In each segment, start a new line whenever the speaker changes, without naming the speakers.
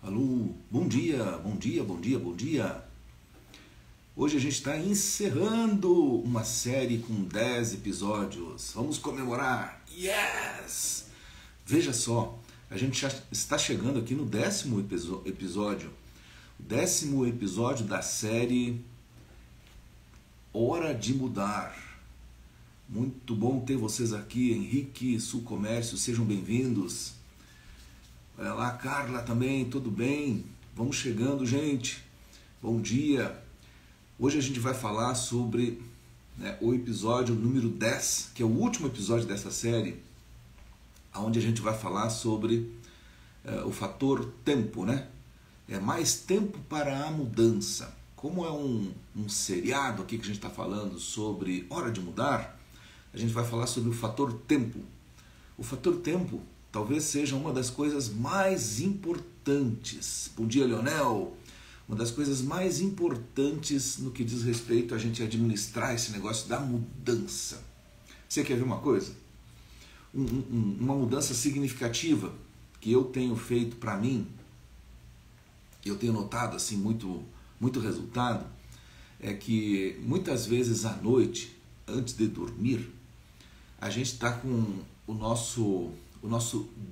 Alô, bom dia, bom dia, bom dia, bom dia. Hoje a gente está encerrando uma série com 10 episódios. Vamos comemorar! Yes! Veja só, a gente já está chegando aqui no 10º episódio. O 10º episódio da série Hora de Mudar. Muito bom ter vocês aqui, Henrique, Sul Comércio, sejam bem-vindos. Olha lá, Carla também, tudo bem? Vamos chegando, gente. Bom dia. Hoje a gente vai falar sobre o episódio número 10, que é o último episódio dessa série, onde a gente vai falar sobre o fator tempo, né? É mais tempo para a mudança. Como é um seriado aqui que a gente está falando sobre hora de mudar, a gente vai falar sobre o fator tempo. O fator tempo talvez seja uma das coisas mais importantes. Bom dia, Leonel. Uma das coisas mais importantes no que diz respeito a gente administrar esse negócio da mudança. Você quer ver uma coisa? Uma mudança significativa que eu tenho feito para mim, eu tenho notado assim muito resultado, é que muitas vezes à noite, antes de dormir, a gente está com o nosso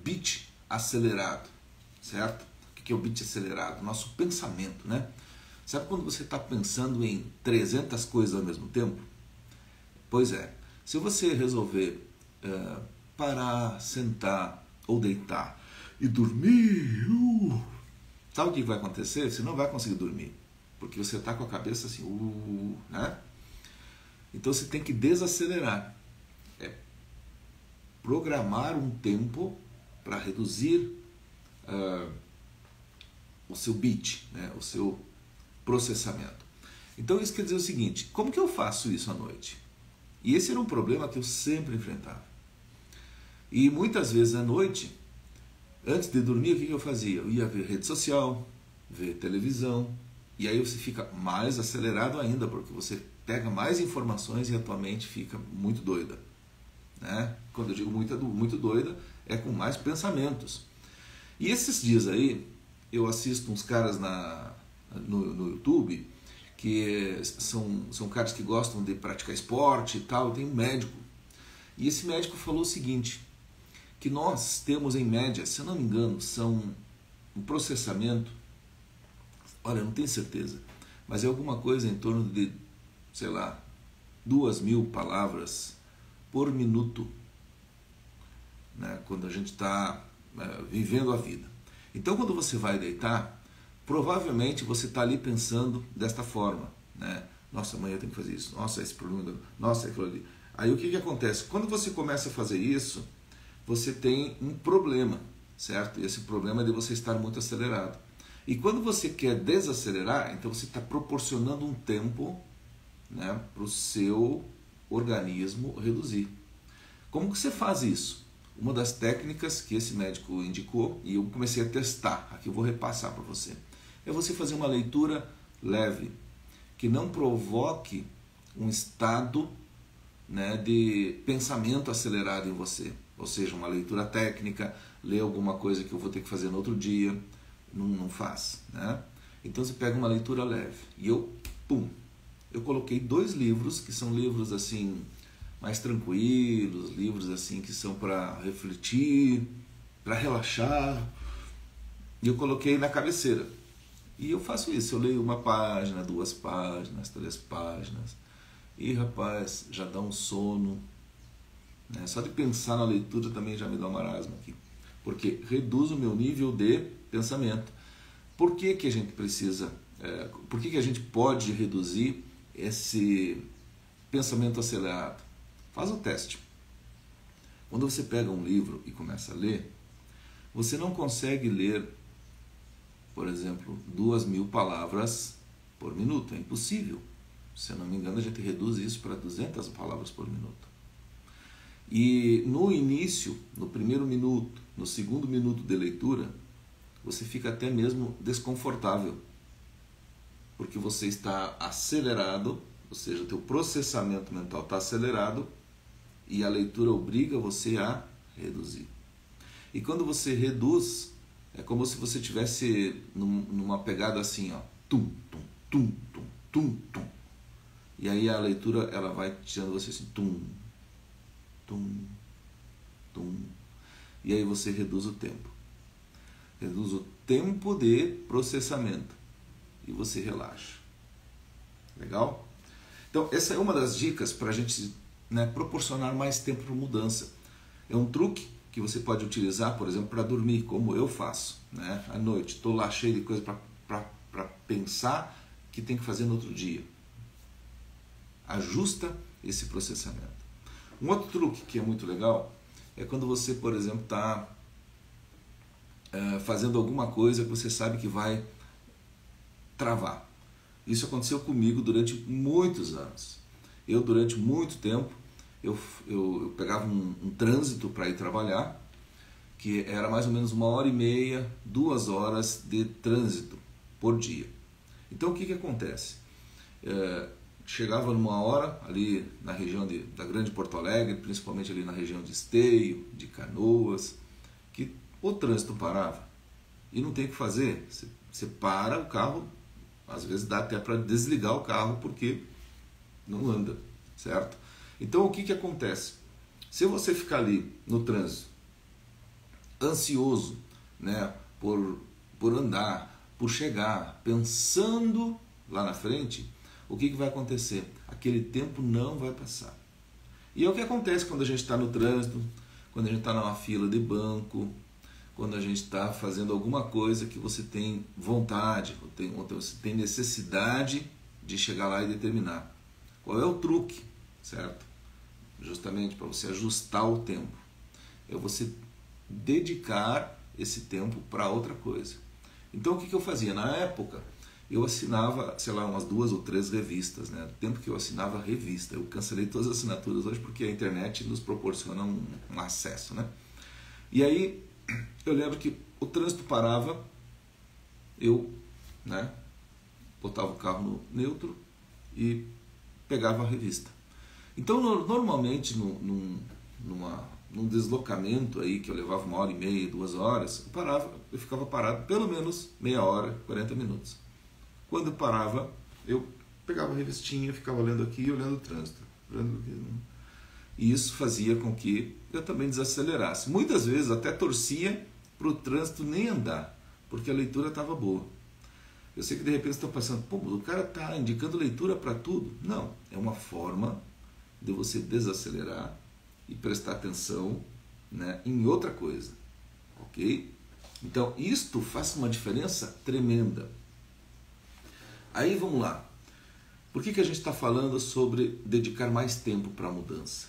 beat acelerado, certo? O que é o beat acelerado? O nosso pensamento, né? Sabe quando você está pensando em 300 coisas ao mesmo tempo? Pois é, se você resolver parar, sentar ou deitar e dormir, sabe o que vai acontecer? Você não vai conseguir dormir, porque você está com a cabeça assim, né? Então você tem que desacelerar. Programar um tempo para reduzir o seu beat, né, o seu processamento. Então isso quer dizer o seguinte, como que eu faço isso à noite? E esse era um problema que eu sempre enfrentava. E muitas vezes à noite, antes de dormir, o que eu fazia? Eu ia ver rede social, ver televisão, e aí você fica mais acelerado ainda, porque você pega mais informações e a tua mente fica muito doida. Né? Quando eu digo muito doida, é com mais pensamentos. E esses dias aí, eu assisto uns caras no YouTube, que são caras que gostam de praticar esporte e tal, tem um médico. E esse médico falou o seguinte, que nós temos em média, se eu não me engano, são um processamento, olha, eu não tenho certeza, mas é alguma coisa em torno de, sei lá, 2.000 palavras por minuto, né, quando a gente está vivendo a vida. Então, quando você vai deitar, provavelmente você está ali pensando desta forma, né? Nossa, amanhã eu tenho que fazer isso, nossa, esse problema, nossa, aquilo ali. Aí o que acontece? Quando você começa a fazer isso, você tem um problema, certo? E esse problema é de você estar muito acelerado. E quando você quer desacelerar, então você está proporcionando um tempo, né, para o seu organismo reduzir. Como que você faz isso? Uma das técnicas que esse médico indicou, e eu comecei a testar, aqui eu vou repassar para você, é você fazer uma leitura leve, que não provoque um estado, né, de pensamento acelerado em você. Ou seja, uma leitura técnica, ler alguma coisa que eu vou ter que fazer no outro dia, não faz. Né? Então você pega uma leitura leve, e eu coloquei 2 livros, que são livros assim mais tranquilos, livros assim que são para refletir, para relaxar, e eu coloquei na cabeceira. E eu faço isso, eu leio 1 página, 2 páginas, 3 páginas, e rapaz, já dá um sono, né? Só de pensar na leitura também já me dá um marasmo aqui, porque reduz o meu nível de pensamento. Por que a gente precisa, por que a gente pode reduzir esse pensamento acelerado? Faz o teste. Quando você pega um livro e começa a ler, você não consegue ler, por exemplo, 2.000 palavras por minuto. É impossível. Se eu não me engano, a gente reduz isso para 200 palavras por minuto. E no início, no primeiro minuto, no segundo minuto de leitura, você fica até mesmo desconfortável, porque você está acelerado, ou seja, o teu processamento mental está acelerado, e a leitura obriga você a reduzir. E quando você reduz, É como se você tivesse numa pegada assim, ó, tum, tum, tum, tum, tum, tum. E aí a leitura ela vai tirando você assim, tum, tum, tum. E aí você reduz o tempo. Reduz o tempo de processamento e você relaxa. Legal? Então essa é uma das dicas para a gente, né, proporcionar mais tempo para mudança. É um truque que você pode utilizar, por exemplo, para dormir, como eu faço, né? À noite. Estou lá cheio de coisa para pensar que tem que fazer no outro dia. Ajusta esse processamento. Um outro truque que é muito legal é quando você, por exemplo, está fazendo alguma coisa que você sabe que vai travar. Isso aconteceu comigo durante muitos anos. Eu, durante muito tempo, eu pegava um trânsito para ir trabalhar, que era mais ou menos 1h30, 2 horas de trânsito por dia. Então o que acontece? Chegava numa hora ali na região da Grande Porto Alegre, principalmente ali na região de Esteio, de Canoas, que o trânsito parava e não tem o que fazer. Você para o carro, às vezes dá até para desligar o carro porque não anda, certo? Então o que acontece? Se você ficar ali no trânsito, ansioso, né, por andar, por chegar, pensando lá na frente, o que vai acontecer? Aquele tempo não vai passar. E é o que acontece quando a gente está no trânsito, quando a gente está numa fila de banco, quando a gente está fazendo alguma coisa que você tem vontade, ou você tem necessidade de chegar lá e determinar. Qual é o truque, certo? Justamente para você ajustar o tempo. É você dedicar esse tempo para outra coisa. Então o que eu fazia? Na época, eu assinava, sei lá, umas 2 ou 3 revistas, né? Do tempo que eu assinava revista. Eu cancelei todas as assinaturas hoje porque a internet nos proporciona um acesso, né? E aí, eu lembro que o trânsito parava, eu, né, botava o carro no neutro e pegava a revista. Então, normalmente, num deslocamento aí que eu levava 1h30, 2 horas, eu ficava parado pelo menos meia hora, 40 minutos. Quando eu parava, eu pegava a revistinha, ficava lendo aqui e olhando o trânsito. E isso fazia com que eu também desacelerasse. Muitas vezes até torcia para o trânsito nem andar, porque a leitura estava boa. Eu sei que de repente estão pensando, pô, o cara está indicando leitura para tudo. Não, é uma forma de você desacelerar e prestar atenção, né, em outra coisa. Ok? Então, isto faz uma diferença tremenda. Aí vamos lá. Por que a gente está falando sobre dedicar mais tempo para a mudança?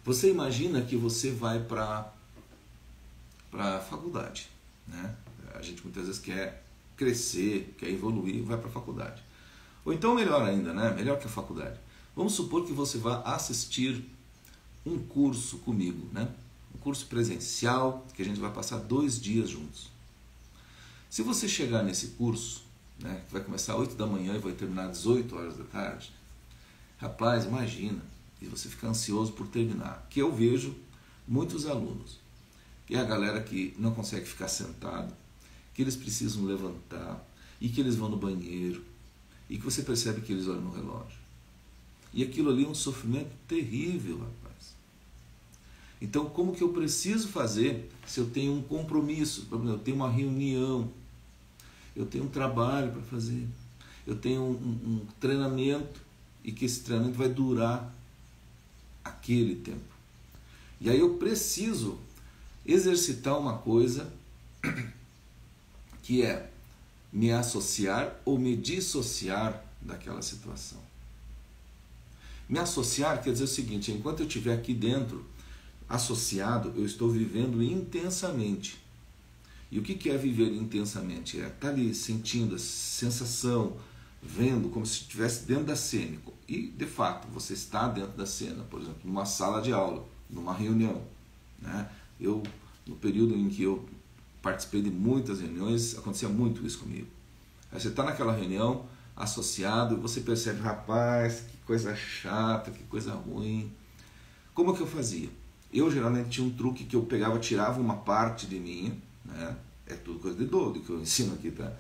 Você imagina que você vai para a faculdade, né? A gente muitas vezes quer crescer, quer evoluir e vai para a faculdade. Ou então melhor ainda, né? Melhor que a faculdade. Vamos supor que você vá assistir um curso comigo, né? Um curso presencial que a gente vai passar 2 dias juntos. Se você chegar nesse curso, né, que vai começar às 8 da manhã e vai terminar às 18 horas da tarde, rapaz, imagina, e você fica ansioso por terminar, que eu vejo muitos alunos, que é a galera que não consegue ficar sentado, que eles precisam levantar, e que eles vão no banheiro, e que você percebe que eles olham no relógio. E aquilo ali é um sofrimento terrível, rapaz. Então, como que eu preciso fazer se eu tenho um compromisso, eu tenho uma reunião, eu tenho um trabalho para fazer, eu tenho um treinamento e que esse treinamento vai durar aquele tempo. E aí eu preciso exercitar uma coisa que é me associar ou me dissociar daquela situação. Me associar quer dizer o seguinte, enquanto eu estiver aqui dentro, associado, eu estou vivendo intensamente. E o que é viver intensamente? É estar ali sentindo a sensação, vendo como se estivesse dentro da cena. E, de fato, você está dentro da cena, por exemplo, numa sala de aula, numa reunião, né? No período em que eu participei de muitas reuniões, acontecia muito isso comigo. Aí você está naquela reunião, associado, e você percebe, rapaz, que coisa chata, que coisa ruim. Como que eu fazia? Eu geralmente tinha um truque que eu pegava, tirava uma parte de mim, né? é tudo coisa de doido que eu ensino aqui, tá?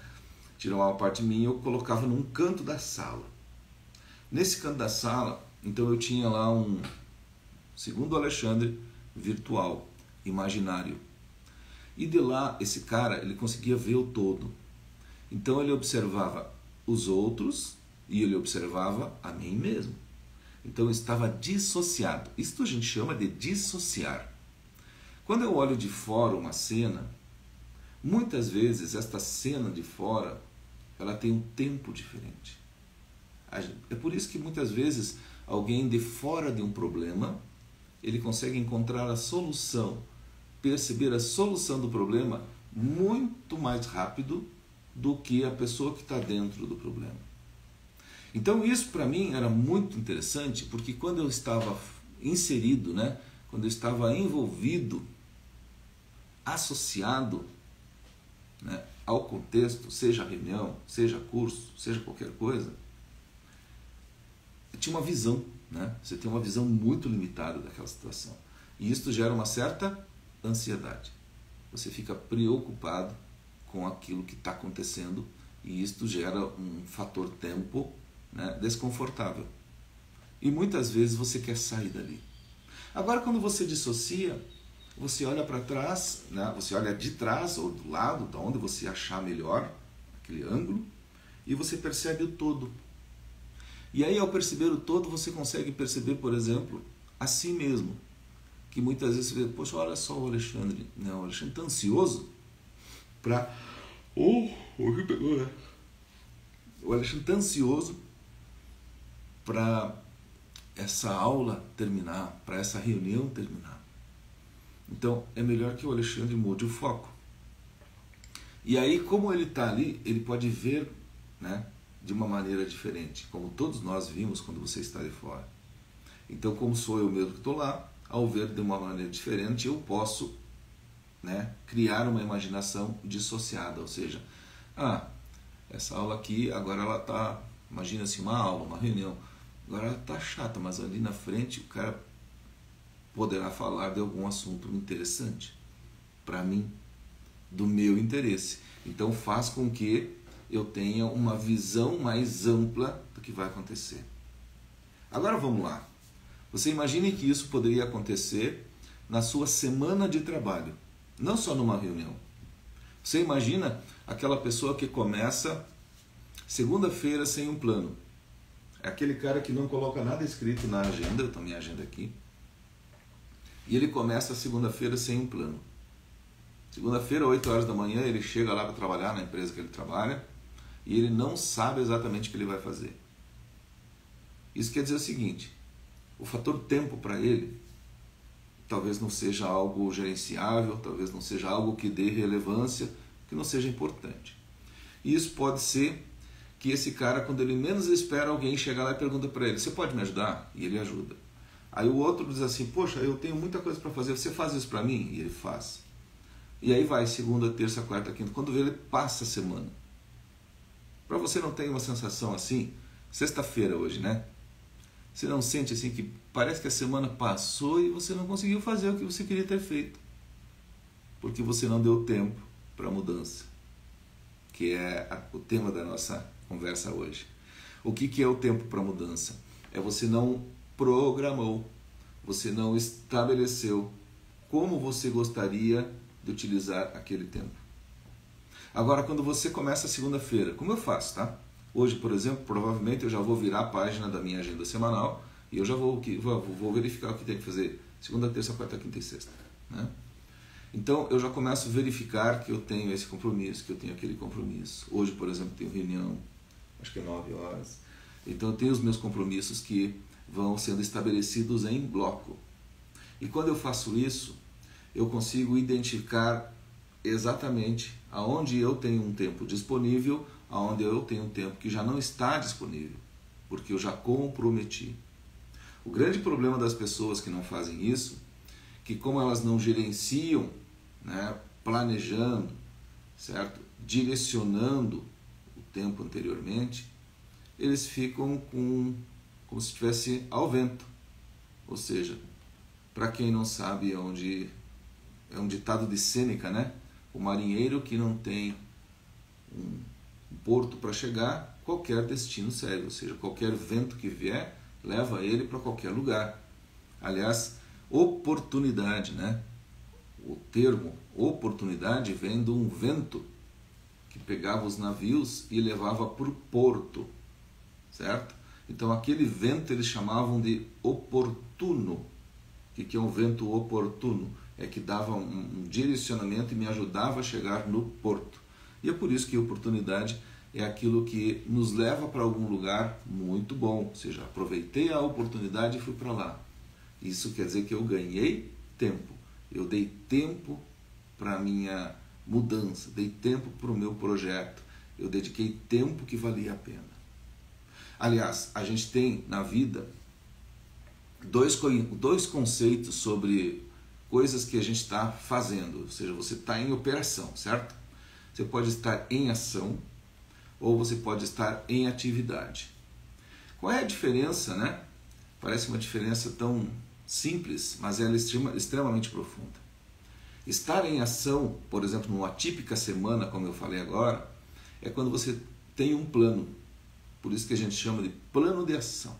Tirou uma parte minha, eu colocava num canto da sala. Nesse canto da sala, então eu tinha lá um segundo Alexandre virtual, imaginário. E de lá, esse cara, ele conseguia ver o todo. Então ele observava os outros e ele observava a mim mesmo. Então eu estava dissociado. Isso a gente chama de dissociar. Quando eu olho de fora uma cena, muitas vezes esta cena de fora, ela tem um tempo diferente. É por isso que muitas vezes alguém de fora de um problema, ele consegue encontrar a solução, perceber a solução do problema muito mais rápido do que a pessoa que está dentro do problema. Então isso para mim era muito interessante, porque quando eu estava inserido, né, quando eu estava envolvido, associado, né, ao contexto, seja reunião, seja curso, seja qualquer coisa, eu tinha uma visão, né? Você tem uma visão muito limitada daquela situação. E isso gera uma certa ansiedade. Você fica preocupado com aquilo que está acontecendo e isto gera um fator tempo, né, desconfortável. E muitas vezes você quer sair dali. Agora, quando você dissocia, você olha para trás, né, você olha de trás ou do lado, de onde você achar melhor, aquele ângulo, e você percebe o todo. E aí, ao perceber o todo, você consegue perceber, por exemplo, a si mesmo. Que muitas vezes você vê, poxa, olha só o Alexandre. Não, o Alexandre está ansioso para... o que pegou, né? O Alexandre está ansioso para essa aula terminar, para essa reunião terminar. Então, é melhor que o Alexandre mude o foco. E aí, como ele está ali, ele pode ver, né, de uma maneira diferente, como todos nós vimos quando você está de fora. Então, como sou eu mesmo que estou lá, ao ver de uma maneira diferente, eu posso, né, criar uma imaginação dissociada, ou seja, essa aula aqui, agora ela está, imagina assim, uma aula, uma reunião, agora ela está chata, mas ali na frente o cara poderá falar de algum assunto interessante, para mim, do meu interesse. Então faz com que eu tenha uma visão mais ampla do que vai acontecer. Agora vamos lá. Você imagine que isso poderia acontecer na sua semana de trabalho, não só numa reunião. Você imagina aquela pessoa que começa segunda-feira sem um plano. É aquele cara que não coloca nada escrito na agenda, eu tenho minha agenda aqui, e ele começa a segunda-feira sem um plano. Segunda-feira, 8 horas da manhã, ele chega lá para trabalhar na empresa que ele trabalha, e ele não sabe exatamente o que ele vai fazer. Isso quer dizer o seguinte, o fator tempo para ele talvez não seja algo gerenciável, talvez não seja algo que dê relevância, que não seja importante. E isso pode ser que esse cara, quando ele menos espera, alguém chegar lá e pergunta para ele, você pode me ajudar? E ele ajuda. Aí o outro diz assim, poxa, eu tenho muita coisa para fazer, você faz isso para mim? E ele faz. E aí vai, segunda, terça, quarta, quinta, quando vê ele passa a semana. Para você não ter uma sensação assim, sexta-feira hoje, né? Você não sente assim que parece que a semana passou e você não conseguiu fazer o que você queria ter feito. Porque você não deu tempo para a mudança. Que é o tema da nossa conversa hoje. O que é o tempo para a mudança? É você não programou, você não estabeleceu como você gostaria de utilizar aquele tempo. Agora, quando você começa a segunda-feira, como eu faço, tá? Hoje, por exemplo, provavelmente eu já vou virar a página da minha agenda semanal e eu já vou verificar o que tem que fazer segunda, terça, quarta, quinta e sexta, né? Então, eu já começo a verificar que eu tenho esse compromisso, que eu tenho aquele compromisso. Hoje, por exemplo, tenho reunião, acho que é 9 horas. Então, eu tenho os meus compromissos que vão sendo estabelecidos em bloco. E quando eu faço isso, eu consigo identificar exatamente aonde eu tenho um tempo disponível, aonde eu tenho um tempo que já não está disponível, porque eu já comprometi. O grande problema das pessoas que não fazem isso, que como elas não gerenciam, né, planejando, certo? Direcionando o tempo anteriormente, eles ficam como se estivesse ao vento. Ou seja, para quem não sabe, é um ditado de Sêneca, né? O marinheiro que não tem um porto para chegar, qualquer destino serve, ou seja, qualquer vento que vier, leva ele para qualquer lugar. Aliás, oportunidade, né? O termo oportunidade vem de um vento que pegava os navios e levava para o porto, certo? Então aquele vento eles chamavam de oportuno. O que é um vento oportuno? É que dava um direcionamento e me ajudava a chegar no porto. E é por isso que a oportunidade é aquilo que nos leva para algum lugar muito bom. Ou seja, aproveitei a oportunidade e fui para lá. Isso quer dizer que eu ganhei tempo. Eu dei tempo para a minha mudança, dei tempo para o meu projeto. Eu dediquei tempo que valia a pena. Aliás, a gente tem na vida dois conceitos sobre coisas que a gente está fazendo. Ou seja, você está em operação, certo? Você pode estar em ação ou você pode estar em atividade. Qual é a diferença, né? Parece uma diferença tão simples, mas ela é extremamente profunda. Estar em ação, por exemplo, numa típica semana, como eu falei agora, é quando você tem um plano. Por isso que a gente chama de plano de ação.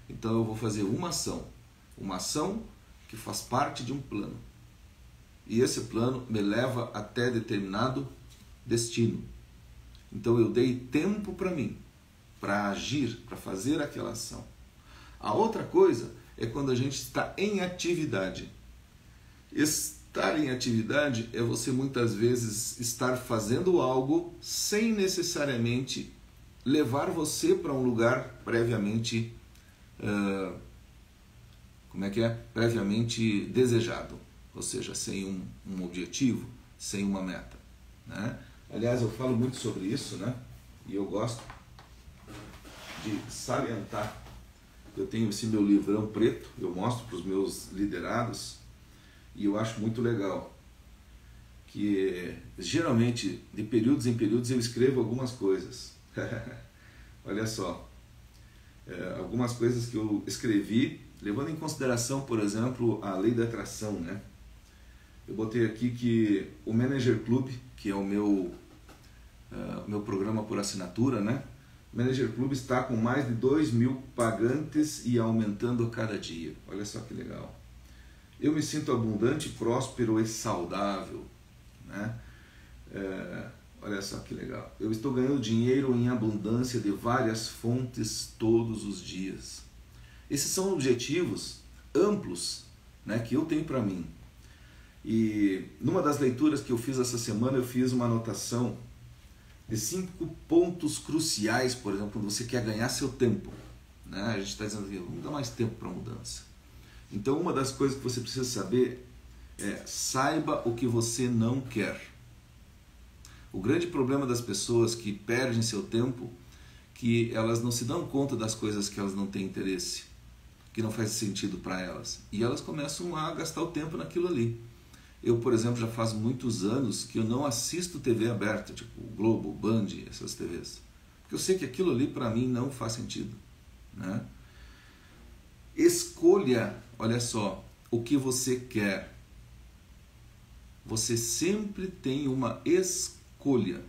Então eu vou fazer uma ação que faz parte de um plano. E esse plano me leva até determinado destino. Então eu dei tempo para mim, para agir, para fazer aquela ação. A outra coisa é quando a gente está em atividade. Estar em atividade é você muitas vezes estar fazendo algo sem necessariamente levar você para um lugar previamente, previamente desejado. Ou seja, sem um objetivo, sem uma meta, né? Aliás, eu falo muito sobre isso, né? E eu gosto de salientar. Eu tenho esse meu livrão preto, eu mostro para os meus liderados e eu acho muito legal que geralmente de períodos em períodos eu escrevo algumas coisas. Olha só, algumas coisas que eu escrevi levando em consideração, por exemplo, a lei da atração, né? Eu botei aqui que o Manager Club, que é o meu programa por assinatura, né? O Manager Club está com mais de 2.000 pagantes e aumentando a cada dia. Olha só que legal. Eu me sinto abundante, próspero e saudável, né? Olha só que legal. Eu estou ganhando dinheiro em abundância de várias fontes todos os dias. Esses são objetivos amplos, né, que eu tenho para mim. E numa das leituras que eu fiz essa semana, eu fiz uma anotação de 5 pontos cruciais, por exemplo, quando você quer ganhar seu tempo, né? A gente está dizendo que não dá mais tempo para mudança. Então, uma das coisas que você precisa saber é: saiba o que você não quer. O grande problema das pessoas que perdem seu tempo é que elas não se dão conta das coisas que elas não têm interesse, que não faz sentido para elas, e elas começam a gastar o tempo naquilo ali. Eu, por exemplo, já faz muitos anos que eu não assisto TV aberta, tipo o Globo, o Band, essas TVs. Porque eu sei que aquilo ali para mim não faz sentido, né? Escolha, olha só, o que você quer. Você sempre tem uma escolha.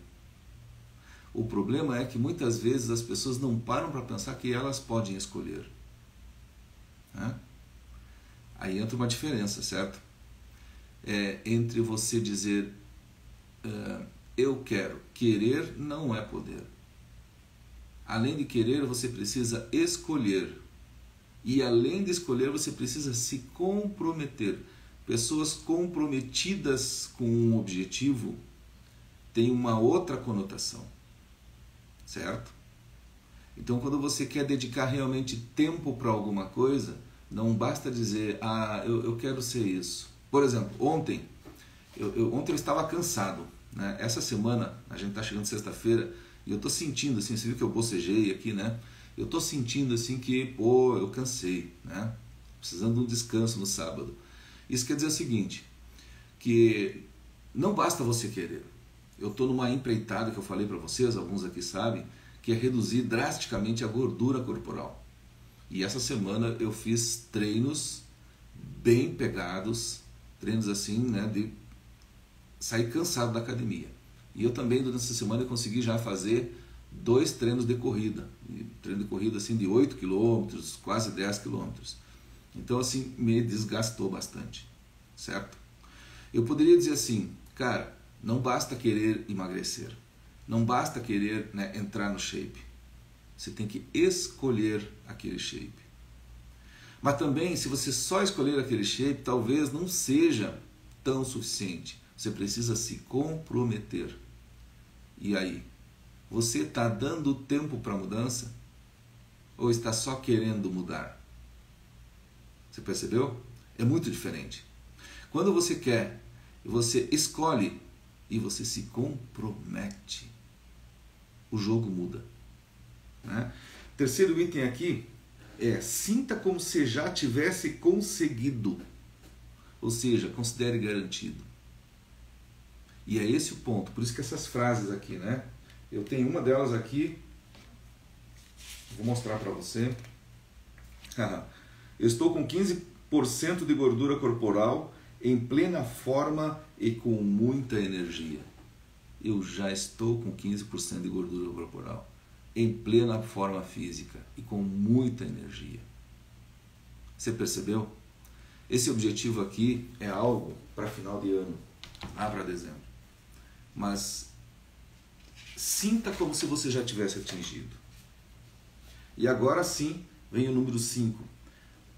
O problema é que muitas vezes as pessoas não param para pensar que elas podem escolher, né? Aí entra uma diferença, certo? Entre você dizer eu quero. Querer não é poder. Além de querer, você precisa escolher. E além de escolher, você precisa se comprometer. Pessoas comprometidas com um objetivo têm uma outra conotação, certo? Então, quando você quer dedicar realmente tempo para alguma coisa, não basta dizer, eu quero ser isso. Por exemplo, ontem eu estava cansado, né? Essa semana, a gente está chegando sexta-feira, e eu estou sentindo, assim, você viu que eu bocejei aqui, né? Eu estou sentindo assim que, eu cansei, né? Precisando de um descanso no sábado. Isso quer dizer o seguinte, que não basta você querer. Eu estou numa empreitada que eu falei para vocês, alguns aqui sabem, que é reduzir drasticamente a gordura corporal. E essa semana eu fiz treinos bem pegados, treinos assim, né, de saí cansado da academia. E eu também, durante essa semana, eu consegui já fazer 2 treinos de corrida. Treino de corrida assim de 8 km, quase 10 km. Então assim, me desgastou bastante, certo? Eu poderia dizer assim, cara, não basta querer emagrecer. Não basta querer, né, entrar no shape. Você tem que escolher aquele shape. Mas também, se você só escolher aquele shape, talvez não seja tão suficiente. Você precisa se comprometer. E aí? Você está dando tempo para a mudança? Ou está só querendo mudar? Você percebeu? É muito diferente. Quando você quer, você escolhe e você se compromete. O jogo muda. Né? Terceiro item aqui é: sinta como se já tivesse conseguido. Ou seja, considere garantido. E é esse o ponto. Por isso que essas frases aqui, né? Eu tenho uma delas aqui. Vou mostrar para você. Eu estou com 15% de gordura corporal, em plena forma e com muita energia. Eu já estou com 15% de gordura corporal, em plena forma física e com muita energia. Você percebeu? Esse objetivo aqui é algo para final de ano, lá para dezembro. Mas sinta como se você já tivesse atingido. E agora sim, vem o número 5.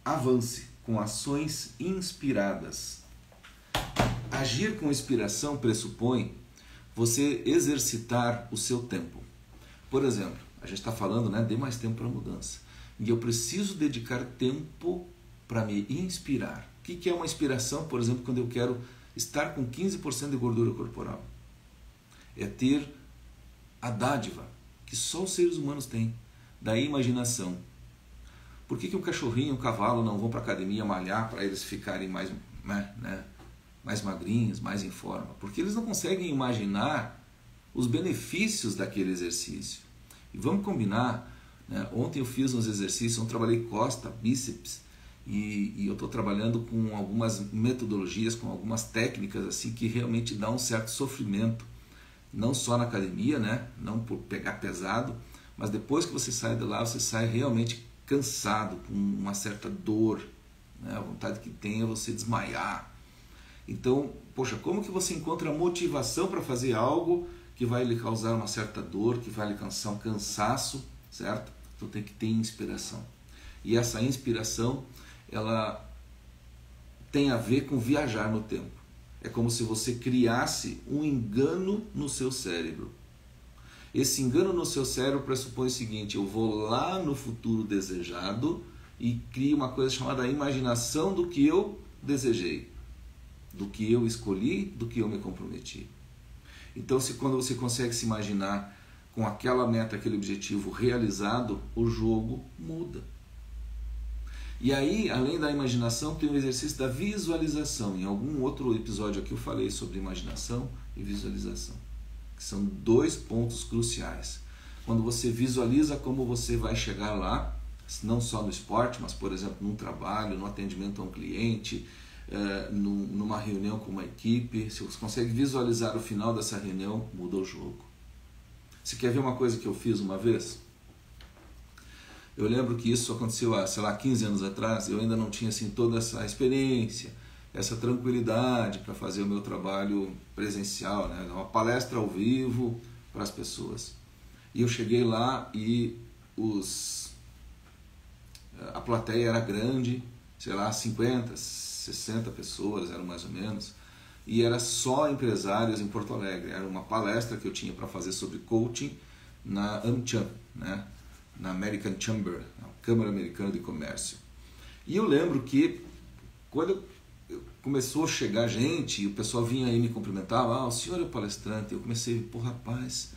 Avance com ações inspiradas. Agir com inspiração pressupõe você exercitar o seu tempo. Por exemplo, a gente está falando, né, dê mais tempo para a mudança. E eu preciso dedicar tempo para me inspirar. O que é uma inspiração, por exemplo, quando eu quero estar com 15% de gordura corporal? É ter a dádiva que só os seres humanos têm, da imaginação. Por que um cachorrinho e um cavalo não vão para a academia malhar para eles ficarem mais, mais magrinhos, mais em forma? Porque eles não conseguem imaginar os benefícios daquele exercício. E vamos combinar, né? Ontem eu fiz uns exercícios, eu trabalhei costa, bíceps, e eu estou trabalhando com algumas metodologias, com algumas técnicas assim que realmente dão um certo sofrimento. Não só na academia, né? Não por pegar pesado, mas depois que você sai de lá, você sai realmente cansado, com uma certa dor, né? A vontade que tem é você desmaiar. Então, poxa, como que você encontra motivação para fazer algo que vai lhe causar uma certa dor, que vai lhe causar um cansaço, certo? Então tem que ter inspiração. E essa inspiração, ela tem a ver com viajar no tempo. É como se você criasse um engano no seu cérebro. Esse engano no seu cérebro pressupõe o seguinte: eu vou lá no futuro desejado e crio uma coisa chamada imaginação do que eu desejei, do que eu escolhi, do que eu me comprometi. Então, quando você consegue se imaginar com aquela meta, aquele objetivo realizado, o jogo muda. E aí, além da imaginação, tem o exercício da visualização. Em algum outro episódio aqui eu falei sobre imaginação e visualização, que são 2 pontos cruciais. Quando você visualiza como você vai chegar lá, não só no esporte, mas, por exemplo, num trabalho, no atendimento a um cliente, numa reunião com uma equipe, se você consegue visualizar o final dessa reunião, muda o jogo. Você quer ver uma coisa que eu fiz uma vez? Eu lembro que isso aconteceu há, 15 anos atrás. Eu ainda não tinha assim, toda essa experiência, essa tranquilidade para fazer o meu trabalho presencial, né? Uma palestra ao vivo para as pessoas. E eu cheguei lá e a plateia era grande, 50, 60 pessoas eram mais ou menos, e era só empresários em Porto Alegre. Era uma palestra que eu tinha para fazer sobre coaching na AmCham, né? Na American Chamber, a Câmara Americana de Comércio. E eu lembro que quando começou a chegar gente, e o pessoal vinha aí me cumprimentar, o senhor é palestrante, eu comecei, rapaz,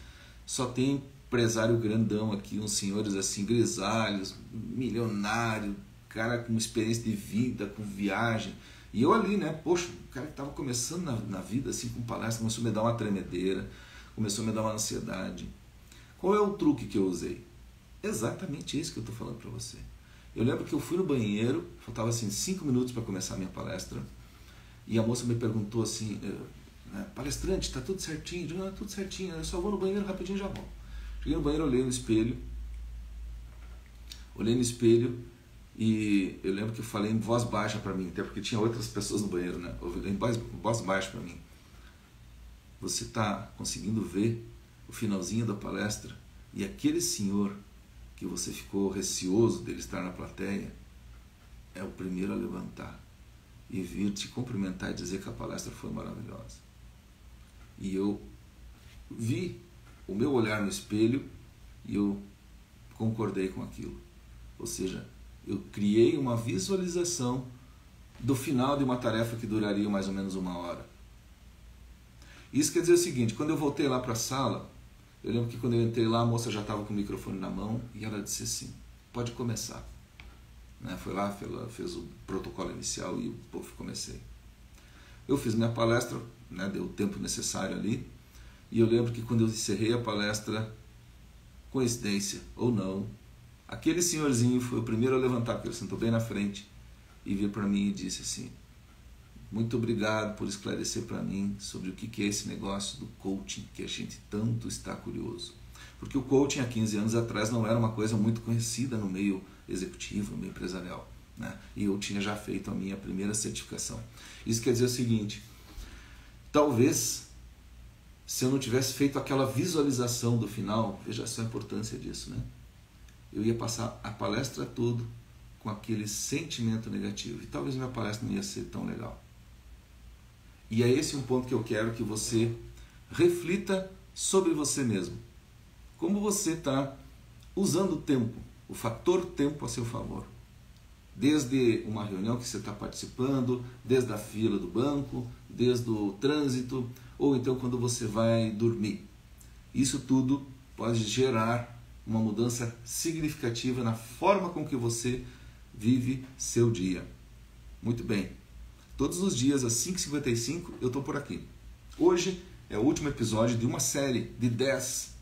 só tem empresário grandão aqui, uns senhores assim, grisalhos, milionário, cara com experiência de vida, com viagem. E eu ali, né, poxa, o cara que estava começando na vida, assim, com palestra, começou a me dar uma tremedeira, começou a me dar uma ansiedade. Qual é o truque que eu usei? Exatamente isso que eu estou falando para você. Eu lembro que eu fui no banheiro, faltava assim 5 minutos para começar a minha palestra, e a moça me perguntou assim, né? Palestrante, está tudo certinho? Eu digo, não, tudo certinho, eu só vou no banheiro rapidinho e já volto. Cheguei no banheiro, olhei no espelho e eu lembro que eu falei em voz baixa para mim, até porque tinha outras pessoas no banheiro, né? Eu falei em voz baixa para mim. Você está conseguindo ver o finalzinho da palestra e aquele senhor que você ficou receoso dele estar na plateia é o primeiro a levantar e vir te cumprimentar e dizer que a palestra foi maravilhosa. E eu vi o meu olhar no espelho e eu concordei com aquilo. Ou seja, eu criei uma visualização do final de uma tarefa que duraria mais ou menos 1 hora. Isso quer dizer o seguinte, quando eu voltei lá para a sala, eu lembro que quando eu entrei lá, a moça já estava com o microfone na mão e ela disse assim, pode começar. Né? Foi lá, fez o protocolo inicial e comecei. Eu fiz minha palestra, né? Deu o tempo necessário ali, e eu lembro que quando eu encerrei a palestra, coincidência ou não, aquele senhorzinho foi o primeiro a levantar, porque ele sentou bem na frente, e veio para mim e disse assim, muito obrigado por esclarecer para mim sobre o que é esse negócio do coaching, que a gente tanto está curioso. Porque o coaching há 15 anos atrás não era uma coisa muito conhecida no meio executivo, no meio empresarial, né? E eu tinha já feito a minha primeira certificação. Isso quer dizer o seguinte, talvez se eu não tivesse feito aquela visualização do final, veja só a importância disso, né? Eu ia passar a palestra toda com aquele sentimento negativo e talvez minha palestra não ia ser tão legal. E é esse um ponto que eu quero que você reflita sobre você mesmo. Como você está usando o tempo, o fator tempo a seu favor. Desde uma reunião que você está participando, desde a fila do banco, desde o trânsito, ou então quando você vai dormir. Isso tudo pode gerar uma mudança significativa na forma com que você vive seu dia. Muito bem. Todos os dias às 5h55 eu estou por aqui. Hoje é o último episódio de uma série de 10.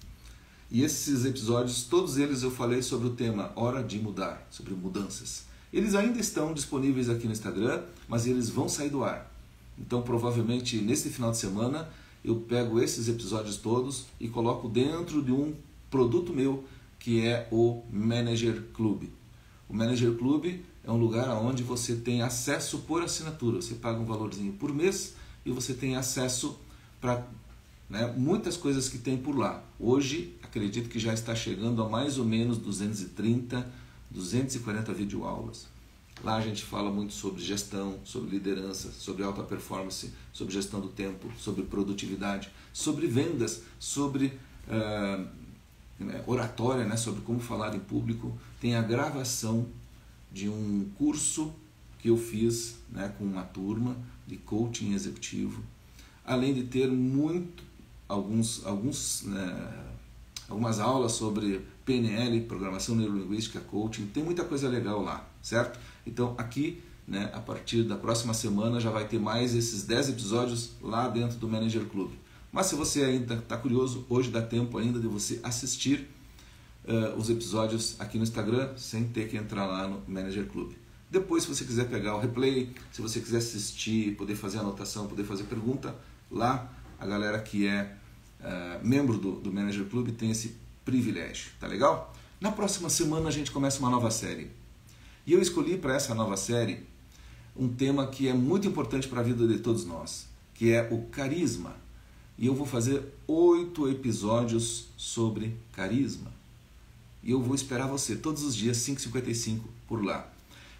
E esses episódios, todos eles eu falei sobre o tema Hora de Mudar, sobre mudanças. Eles ainda estão disponíveis aqui no Instagram, mas eles vão sair do ar. Então provavelmente nesse final de semana eu pego esses episódios todos e coloco dentro de um produto meu que é o Manager Club. O Manager Club é um lugar onde você tem acesso por assinatura. Você paga um valorzinho por mês e você tem acesso para muitas coisas que tem por lá. Hoje, acredito que já está chegando a mais ou menos 230, 240 videoaulas. Lá a gente fala muito sobre gestão, sobre liderança, sobre alta performance, sobre gestão do tempo, sobre produtividade, sobre vendas, sobre oratória, sobre como falar em público. Tem a gravação de um curso que eu fiz com uma turma de coaching executivo, além de ter algumas aulas sobre PNL, Programação Neurolinguística, Coaching. Tem muita coisa legal lá, certo? Então aqui, a partir da próxima semana já vai ter mais esses 10 episódios lá dentro do Manager Club. Mas se você ainda está curioso, hoje dá tempo ainda de você assistir os episódios aqui no Instagram sem ter que entrar lá no Manager Club. Depois, se você quiser pegar o replay, se você quiser assistir, poder fazer anotação, poder fazer pergunta, lá a galera que é membro do Manager Club tem esse privilégio, tá legal? Na próxima semana a gente começa uma nova série. E eu escolhi para essa nova série um tema que é muito importante para a vida de todos nós, que é o carisma. E eu vou fazer 8 episódios sobre carisma. E eu vou esperar você todos os dias, 5h55, por lá.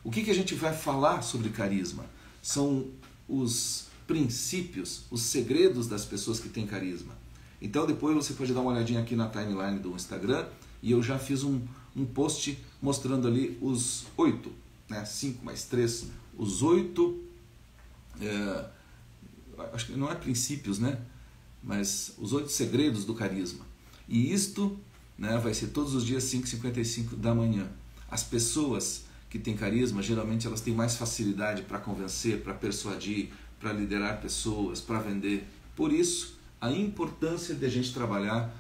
O que a gente vai falar sobre carisma? São os princípios, os segredos das pessoas que têm carisma. Então depois você pode dar uma olhadinha aqui na timeline do Instagram e eu já fiz um post mostrando ali os 8, 5 mais 3, os 8, acho que não é princípios, mas os 8 segredos do carisma. E isto vai ser todos os dias 5h55 da manhã. As pessoas que têm carisma, geralmente elas têm mais facilidade para convencer, para persuadir, para liderar pessoas, para vender. Por isso, a importância de a gente trabalhar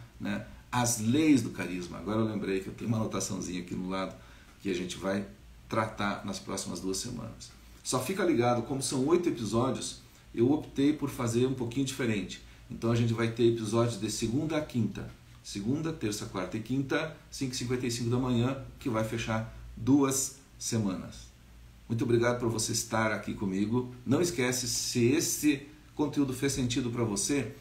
as leis do carisma. Agora eu lembrei que eu tenho uma anotaçãozinha aqui no lado que a gente vai tratar nas próximas 2 semanas. Só fica ligado, como são 8 episódios, eu optei por fazer um pouquinho diferente. Então a gente vai ter episódios de segunda a quinta. Segunda, terça, quarta e quinta, 5h55 da manhã, que vai fechar 2 semanas. Muito obrigado por você estar aqui comigo. Não esquece, se esse conteúdo fez sentido para você,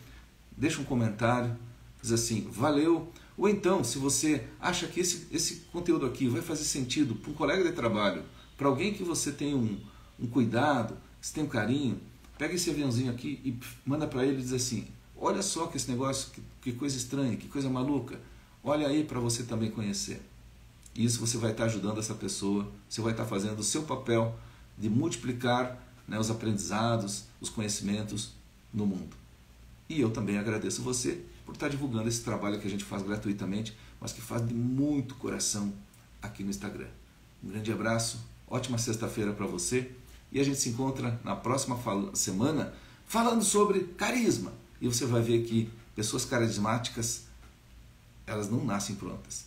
deixa um comentário, diz assim, valeu. Ou então, se você acha que esse conteúdo aqui vai fazer sentido para um colega de trabalho, para alguém que você tem um cuidado, que você tem um carinho, pega esse aviãozinho aqui e manda para ele e diz assim, olha só que esse negócio, que coisa estranha, que coisa maluca, olha aí para você também conhecer. Isso você vai estar ajudando essa pessoa, você vai estar fazendo o seu papel de multiplicar, né, os aprendizados, os conhecimentos no mundo. E eu também agradeço você por estar divulgando esse trabalho que a gente faz gratuitamente, mas que faz de muito coração aqui no Instagram. Um grande abraço, ótima sexta-feira para você e a gente se encontra na próxima semana falando sobre carisma. E você vai ver que pessoas carismáticas, elas não nascem prontas.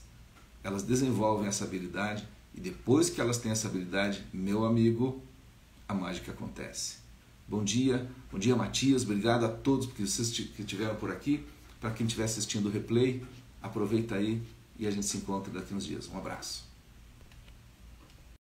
Elas desenvolvem essa habilidade e depois que elas têm essa habilidade, meu amigo, a mágica acontece. Bom dia Matias, obrigado a todos que estiveram por aqui. Para quem estiver assistindo o replay, aproveita aí e a gente se encontra daqui uns dias. Um abraço.